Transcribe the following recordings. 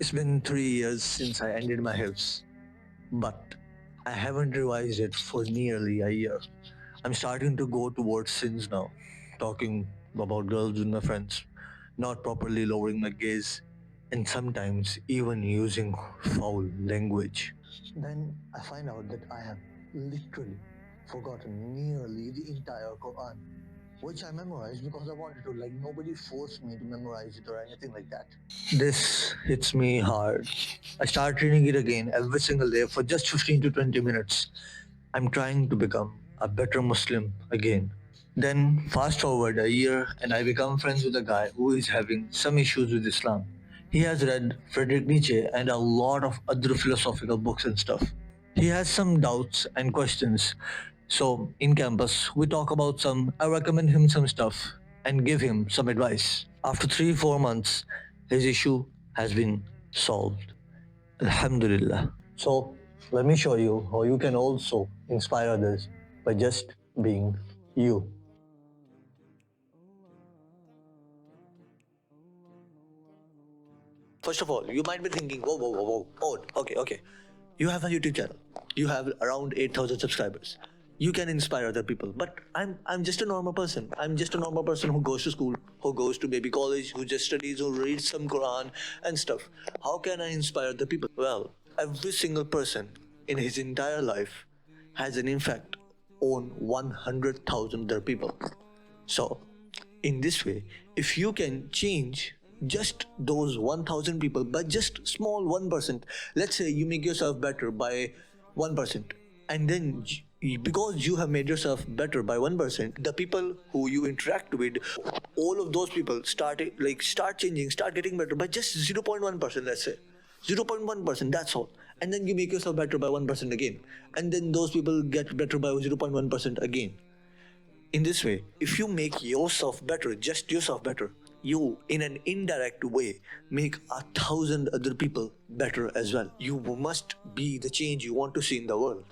It's been 3 years since I ended my hips, but I haven't revised it for nearly a year. I'm starting to go towards sins now, talking about girls with my friends, not properly lowering my gaze, and sometimes even using foul language. Then I find out that I have literally forgotten nearly the entire Quran, which I memorized because I wanted to. Like, nobody forced me to memorize it or anything like that. This hits me hard. I start reading it again every single day for just 15 to 20 minutes. I'm trying to become a better Muslim again. Then, fast forward a year, and I become friends with a guy who is having some issues with Islam. He has read Friedrich Nietzsche and a lot of other philosophical books and stuff. He has some doubts and questions. So, in campus, we talk about some, I recommend him some stuff and give him some advice. After 3 4 months, his issue has been solved. Alhamdulillah. So, let me show you how you can also inspire others by just being you. First of all, you might be thinking, whoa, whoa, whoa, whoa. Oh, okay. You have a YouTube channel. You have around 8,000 subscribers. You can inspire other people. But I'm just a normal person. I'm just a normal person who goes to school, who goes to maybe college, who just studies, who reads some Quran and stuff. How can I inspire other people? Well, every single person in his entire life has an impact on 100,000 other people. So, in this way, if you can change just those 1000 people by just small 1%, let's say you make yourself better by 1%, and then because you have made yourself better by 1%, the people who you interact with, all of those people start changing, start getting better by just 0.1%, let's say 0.1%, that's all. And then you make yourself better by 1% again, and then those people get better by 0.1% again. In this way, if you make yourself better, just yourself better, you, in an indirect way, make 1,000 other people better as well. You must be the change you want to see in the world.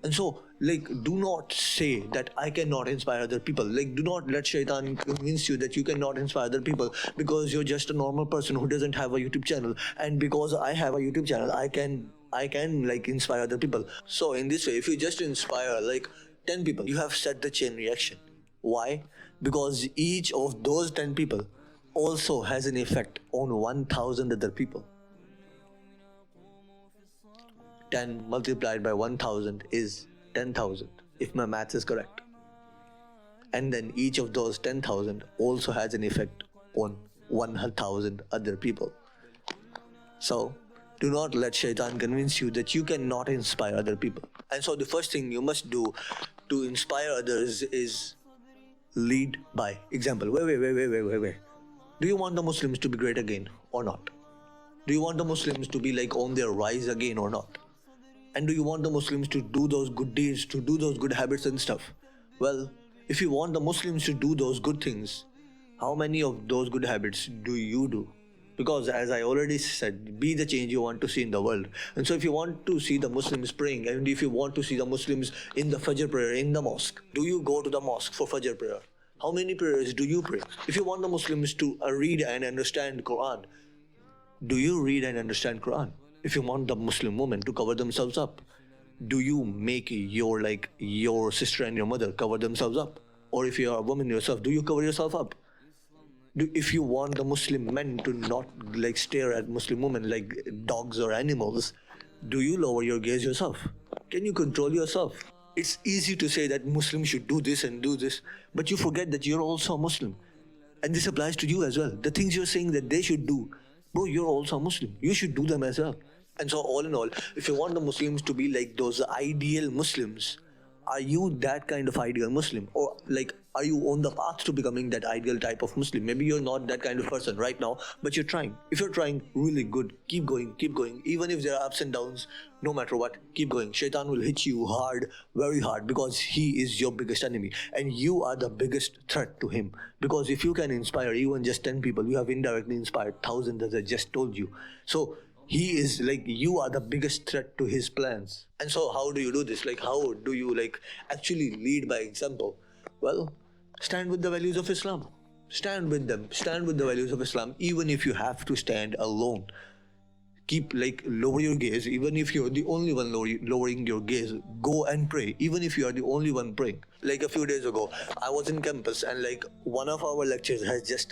And so, do not say that I cannot inspire other people. Do not let shaitan convince you that you cannot inspire other people because you're just a normal person who doesn't have a YouTube channel. And because I have a YouTube channel, I can inspire other people. So in this way, if you just inspire 10 people, you have set the chain reaction. Why? Because each of those 10 people also has an effect on 1,000 other people. 10 multiplied by 1000 is 10,000, if my maths is correct. And then each of those 10,000 also has an effect on 1,000 other people. So, do not let shaitan convince you that you cannot inspire other people. And so, the first thing you must do to inspire others is lead by example. Wait. Do you want the Muslims to be great again or not? Do you want the Muslims to be on their rise again or not? And do you want the Muslims to do those good deeds, to do those good habits and stuff? Well, if you want the Muslims to do those good things, how many of those good habits do you do? Because as I already said, be the change you want to see in the world. And so if you want to see the Muslims praying, and if you want to see the Muslims in the Fajr prayer in the mosque, do you go to the mosque for Fajr prayer? How many prayers do you pray? If you want the Muslims to read and understand Quran, do you read and understand Quran? If you want the Muslim women to cover themselves up, do you make your sister and your mother cover themselves up? Or if you are a woman yourself, do you cover yourself up? If you want the Muslim men to not stare at Muslim women like dogs or animals, do you lower your gaze yourself? Can you control yourself? It's easy to say that Muslims should do this and do this, but you forget that you're also a Muslim. And this applies to you as well. The things you're saying that they should do, bro, you're also a Muslim. You should do them as well. And so, all in all, if you want the Muslims to be like those ideal Muslims, are you that kind of ideal Muslim? Or are you on the path to becoming that ideal type of Muslim? Maybe you're not that kind of person right now, but you're trying. If you're trying really good, keep going, keep going. Even if there are ups and downs, no matter what, keep going. Shaitan will hit you hard, very hard, because he is your biggest enemy. And you are the biggest threat to him. Because if you can inspire even just 10 people, you have indirectly inspired thousands, as I just told you. So he is you are the biggest threat to his plans. And so how do you do this? How do you actually lead by example? Well, stand with the values of Islam. Stand with them. Stand with the values of Islam, even if you have to stand alone. keep lower your gaze. Even if you're the only one lowering your gaze, go and pray. Even if you are the only one praying. Like a few days ago, I was in campus and one of our lectures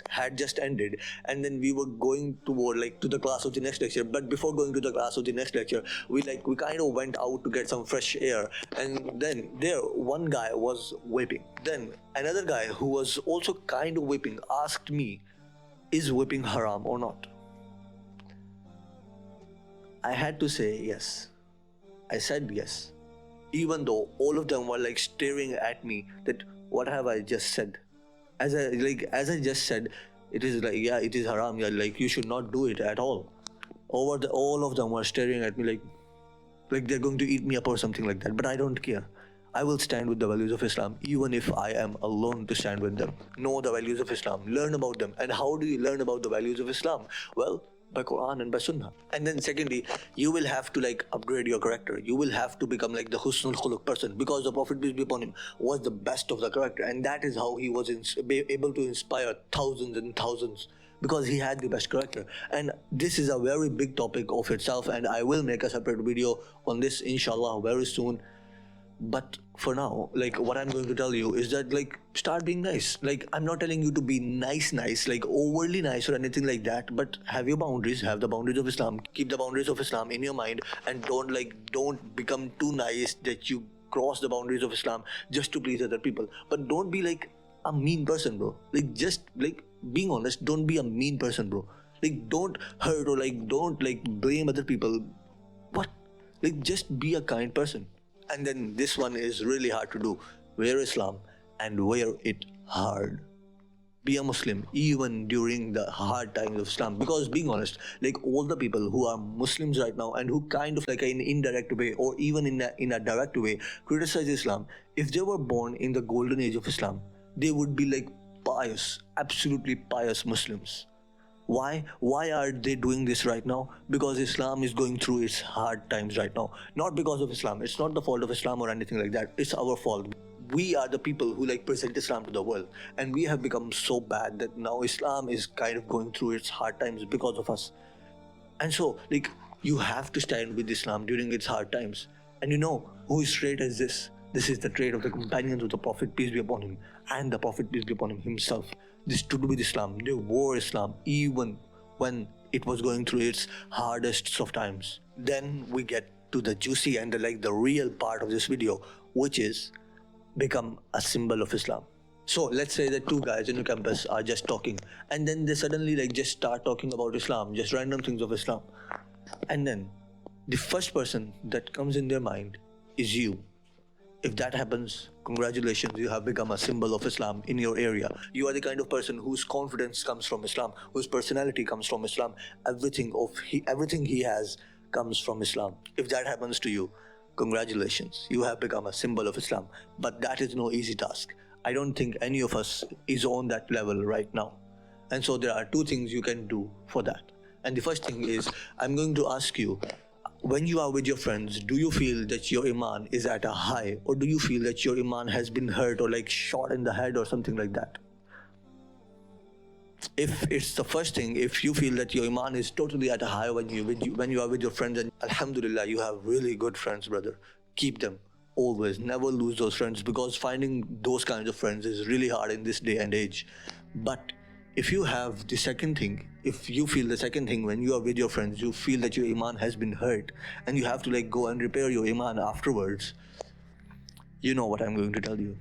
had just ended, and then we were going toward to the class of the next lecture. But before going to the class of the next lecture, we kind of went out to get some fresh air, and then there one guy was vaping. Then another guy who was also kind of vaping asked me, "Is vaping haram or not?" I had to say yes. I said yes. Even though all of them were staring at me that what have I just said? As I just said, it is yeah, it is haram, yeah, you should not do it at all. All of them were staring at me like they're going to eat me up or something like that. But I don't care. I will stand with the values of Islam, even if I am alone to stand with them. Know the values of Islam, learn about them. And how do you learn about the values of Islam? Well, by Quran and by Sunnah. And then secondly, you will have to upgrade your character. You will have to become the Husnul Khuluq person, because the Prophet, peace be upon him, was the best of the character, and that is how he was able to inspire thousands and thousands, because he had the best character. And this is a very big topic of itself, and I will make a separate video on this inshallah very soon. But for now, what I'm going to tell you is that start being nice. I'm not telling you to be nice, overly nice or anything like that, but have your boundaries, have the boundaries of Islam, keep the boundaries of Islam in your mind, and don't become too nice that you cross the boundaries of Islam just to please other people. But don't be a mean person, bro. Being honest, don't be a mean person, bro. Don't hurt or don't blame other people. What? Just be a kind person. And then this one is really hard to do. Wear Islam and wear it hard. Be a Muslim even during the hard times of Islam. Because being honest, all the people who are Muslims right now and who kind of in indirect way or even in a direct way criticize Islam, if they were born in the golden age of Islam, they would be pious, absolutely pious Muslims. Why? Why are they doing this right now? Because Islam is going through its hard times right now. Not because of Islam. It's not the fault of Islam or anything like that. It's our fault. We are the people who present Islam to the world. And we have become so bad that now Islam is kind of going through its hard times because of us. And so, you have to stand with Islam during its hard times. And you know who is straight as this? This is the trait of the companions of the Prophet, peace be upon him, and the Prophet, peace be upon him himself. They stood with Islam. They wore Islam even when it was going through its hardest of times. Then we get to the juicy and the real part of this video, which is become a symbol of Islam. So let's say that two guys in your campus are just talking, and then they suddenly just start talking about Islam, just random things of Islam. And then the first person that comes in their mind is you. If that happens, congratulations, you have become a symbol of Islam in your area. You are the kind of person whose confidence comes from Islam, whose personality comes from Islam. Everything he has comes from Islam. If that happens to you, congratulations, you have become a symbol of Islam. But that is no easy task. I don't think any of us is on that level right now. And so there are two things you can do for that. And the first thing is, I'm going to ask you, when you are with your friends, do you feel that your iman is at a high, or do you feel that your iman has been hurt or shot in the head or something like that? If it's the first thing, if you feel that your iman is totally at a high when you are with your friends, and alhamdulillah, you have really good friends, brother. Keep them always. Never lose those friends, because finding those kinds of friends is really hard in this day and age. But if you have the second thing, if you feel the second thing when you are with your friends, you feel that your iman has been hurt and you have to go and repair your iman afterwards, you know what I'm going to tell you.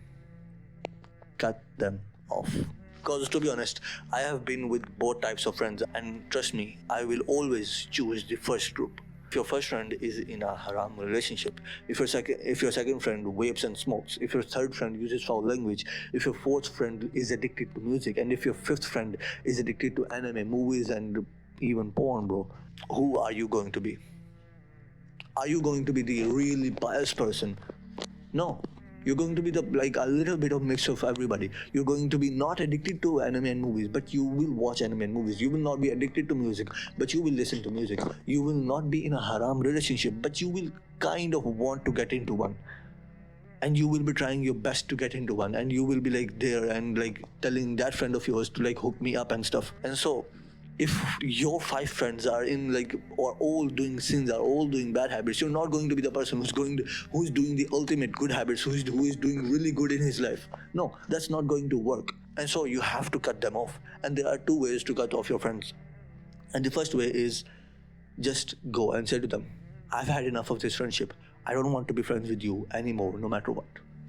Cut them off. Because to be honest, I have been with both types of friends, and trust me, I will always choose the first group. If your first friend is in a haram relationship, if your second friend vapes and smokes, if your third friend uses foul language, if your fourth friend is addicted to music, and if your fifth friend is addicted to anime, movies, and even porn, bro, who are you going to be? Are you going to be the really pious person? No. You're going to be a little bit of mix of everybody. You're going to be not addicted to anime and movies, but you will watch anime and movies. You will not be addicted to music, but you will listen to music. You will not be in a haram relationship, but you will kind of want to get into one. And you will be trying your best to get into one, and you will be there and telling that friend of yours to hook me up and stuff. And so if your 5 friends are in are all doing sins, are all doing bad habits, you're not going to be the person who's doing the ultimate good habits, who is doing really good in his life. No, that's not going to work. And so you have to cut them off. And there are 2 ways to cut off your friends. And the first way is just go and say to them, I've had enough of this friendship. I don't want to be friends with you anymore, no matter what.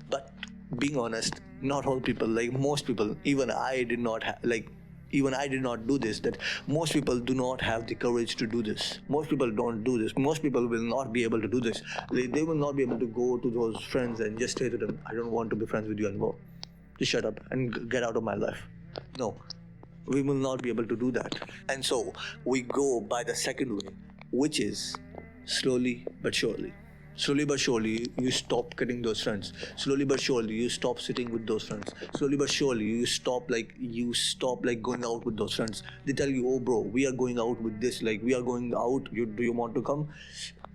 But being honest, not all people, most people, even I did not do this, that most people do not have the courage to do this. Most people don't do this. Most people will not be able to do this. They will not be able to go to those friends and just say to them, I don't want to be friends with you anymore. Just shut up and get out of my life. No, we will not be able to do that. And so we go by the second way, which is slowly but surely. Slowly but surely, you stop getting those friends. Slowly but surely, you stop sitting with those friends. Slowly but surely, you stop going out with those friends. They tell you, oh bro, we are going out with this. We are going out. Do you want to come?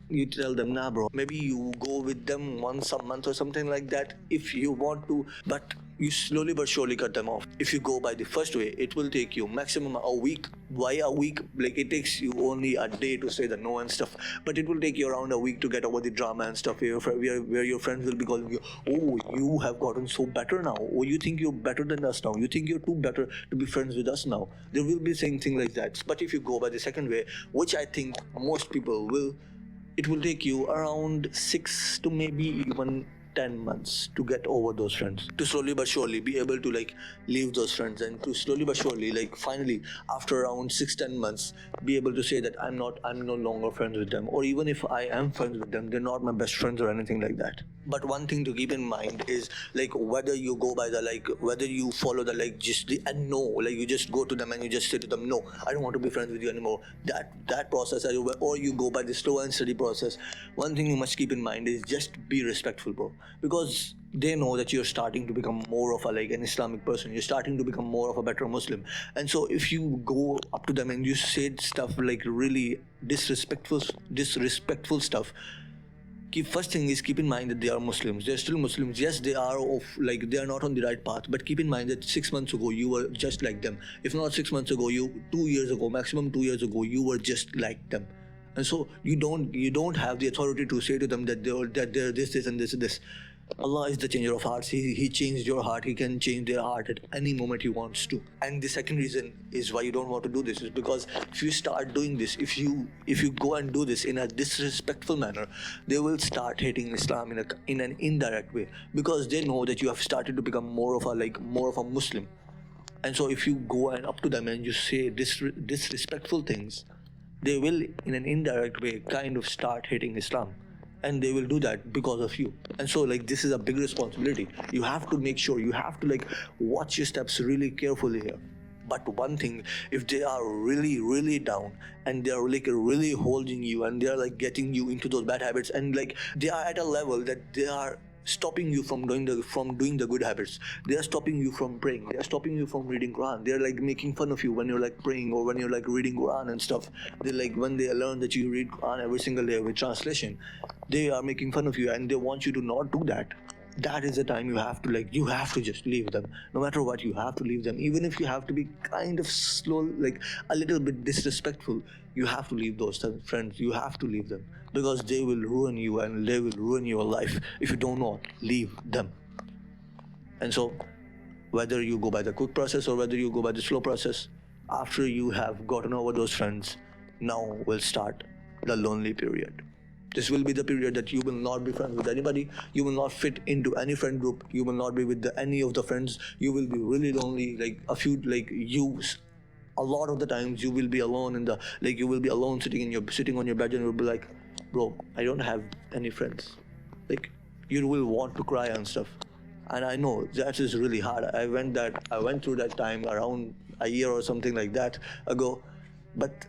You tell them, nah bro. Maybe you go with them once a month or something like that if you want to. But you slowly but surely cut them off. If you go by the first way, it will take you maximum a week. Why a week? It takes you only a day to say the no and stuff. But it will take you around a week to get over the drama and stuff where your friends will be calling you, oh, you have gotten so better now. Oh, you think you're better than us now. You think you're too better to be friends with us now. They will be saying things like that. But if you go by the second way, which I think most people will, it will take you around 6 to maybe even 10 months to get over those friends, to slowly but surely be able to leave those friends, and to slowly but surely finally after around 6-10 months be able to say that I'm no longer friends with them, or even if I am friends with them, they're not my best friends or anything like that. But one thing to keep in mind is whether you go by the whether you follow the just the and no, you just go to them and you just say to them, no, I don't want to be friends with you anymore, that process, or you go by the slow and steady process. One thing you must keep in mind is just be respectful, bro, because they know that you're starting to become more of an Islamic person. You're starting to become more of a better Muslim. And so if you go up to them and you say stuff really disrespectful stuff, first thing is keep in mind that they are Muslims. They're still Muslims. Yes, they are they are not on the right path. But keep in mind that 6 months ago you were just like them. If not 6 months ago, 2 years ago, maximum 2 years ago, you were just like them. And so you don't have the authority to say to them that they're this and this. Allah is the changer of hearts. He changed your heart. He can change their heart at any moment He wants to. And the second reason is why you don't want to do this is because if you start doing this, if you go and do this in a disrespectful manner, they will start hating Islam in an indirect way, because they know that you have started to become more of a Muslim. And so if you go and up to them and you say disrespectful things, they will in an indirect way kind of start hating Islam. And they will do that because of you. And so this is a big responsibility. You have to make sure, you have to watch your steps really carefully here. But one thing, if they are really, really down and they are really holding you and they are getting you into those bad habits, and they are at a level that they are stopping you from doing the good habits. They are stopping you from praying. They are stopping you from reading Quran. They are making fun of you when you're praying or when you're reading Quran and stuff. They when they learn that you read Quran every single day with translation, they are making fun of you and they want you to not do that. That is the time you have to just leave them. No matter what, you have to leave them. Even if you have to be kind of slow, a little bit disrespectful, you have to leave those friends. You have to leave them, because they will ruin you and they will ruin your life if you do not leave them. And so whether you go by the quick process or whether you go by the slow process, after you have gotten over those friends, now will start the lonely period. This will be the period that you will not be friends with anybody. You will not fit into any friend group. You will not be with any of the friends. You will be really lonely. A lot of the times you will be alone you will be alone sitting on your bed, and you'll be like, bro, I don't have any friends. You will want to cry and stuff. And I know that is really hard. I went through that time around a year or something like that ago. But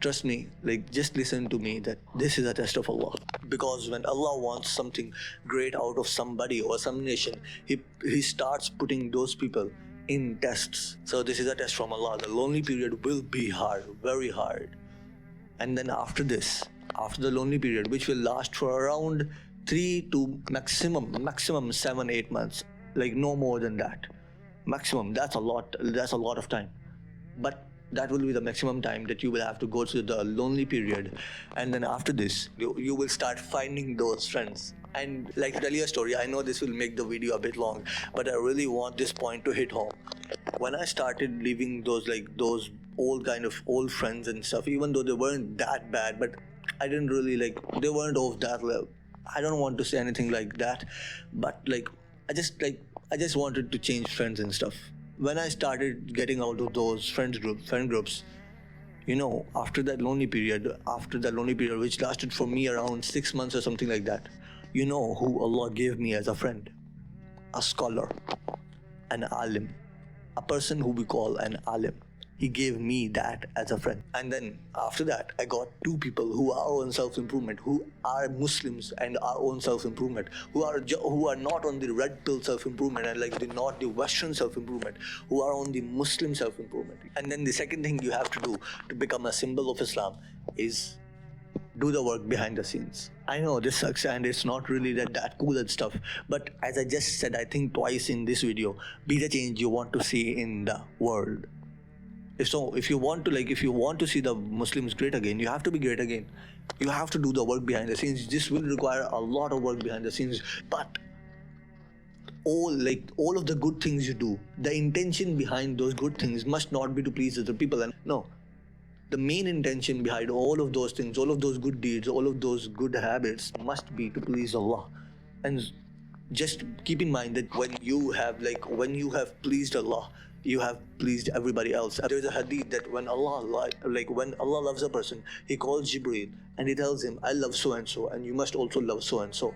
trust me, just listen to me, that this is a test of Allah. Because when Allah wants something great out of somebody or some nation, He starts putting those people in tests. So this is a test from Allah. The lonely period will be hard, very hard. And then after the lonely period, which will last for around 3 to maximum 7-8 months, no more than that. Maximum, that's a lot of time. But That will be the maximum time that you will have to go through the lonely period. And then after this, you will start finding those friends. And like to tell you a story, I know this will make the video a bit long, but I really want this point to hit home. When I started leaving those old friends and stuff, even though they weren't that bad, but I didn't really they weren't of that level. I don't want to say anything like that, but I just wanted to change friends and stuff. When I started getting out of those friend groups, after that lonely period, which lasted for me around 6 months or something like that, who Allah gave me as a friend? A scholar, an alim, a person who we call an alim. He gave me that as a friend. And then after that, I got two people who are on self-improvement, who are Muslims and are on self-improvement, who are not on the red pill self-improvement and not the Western self-improvement, who are on the Muslim self-improvement. And then the second thing you have to do to become a symbol of Islam is do the work behind the scenes. I know this sucks and it's not really that cool and stuff, but as I just said, I think twice in this video, be the change you want to see in the world. If you want to see the Muslims great again, you have to be great again. You have to do the work behind the scenes. This will require a lot of work behind the scenes, but all of the good things you do, the intention behind those good things must not be to please other people. And no, the main intention behind all of those things, all of those good deeds, all of those good habits must be to please Allah. And just keep in mind that when you have pleased Allah, you have pleased everybody else. There's a hadith that when Allah loves a person, He calls Jibreel and He tells him, I love so and so, and you must also love so and so.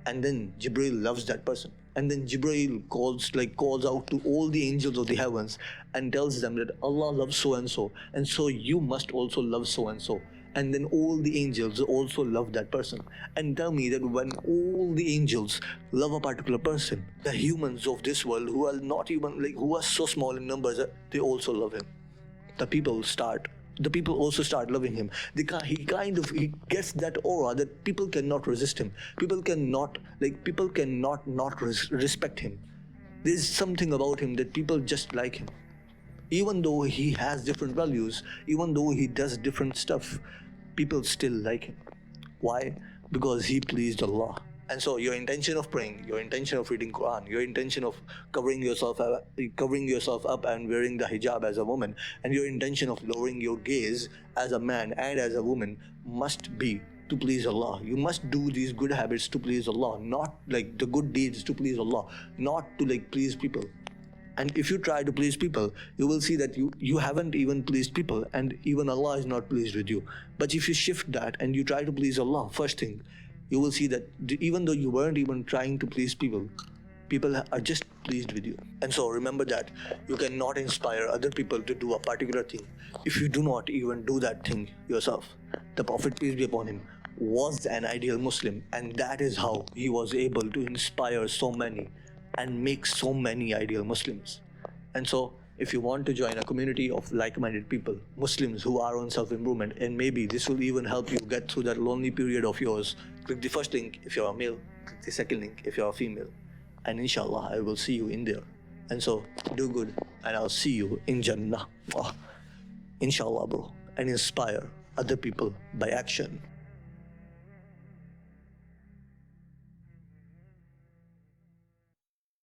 And then Jibreel loves that person. And then Jibreel calls out to all the angels of the heavens and tells them that Allah loves so and so you must also love so and so. And then all the angels also love that person. And tell me that when all the angels love a particular person, the humans of this world who are not even who are so small in numbers, they also love him. The people also start loving him. He gets that aura that people cannot resist him. People cannot not respect him. There's something about him that people just like him. Even though he has different values, even though he does different stuff, people still like him. Why? Because he pleased Allah. And so your intention of praying, your intention of reading Quran, your intention of covering yourself up and wearing the hijab as a woman, and your intention of lowering your gaze as a man and as a woman must be to please Allah. You must do these good habits to please Allah, not the good deeds to please Allah, not to please people. And if you try to please people, you will see that you haven't even pleased people, and even Allah is not pleased with you. But if you shift that and you try to please Allah, first thing, you will see that even though you weren't even trying to please people, people are just pleased with you. And so remember that you cannot inspire other people to do a particular thing if you do not even do that thing yourself. The Prophet, peace be upon him, was an ideal Muslim, and that is how he was able to inspire so many and make so many ideal Muslims. And so if you want to join a community of like-minded people, Muslims who are on self-improvement, and maybe this will even help you get through that lonely period of yours, click the first link if you're a male, click the second link if you're a female, and inshallah I will see you in there. And so do good, and I'll see you in Jannah. Inshallah, bro. And inspire other people by action.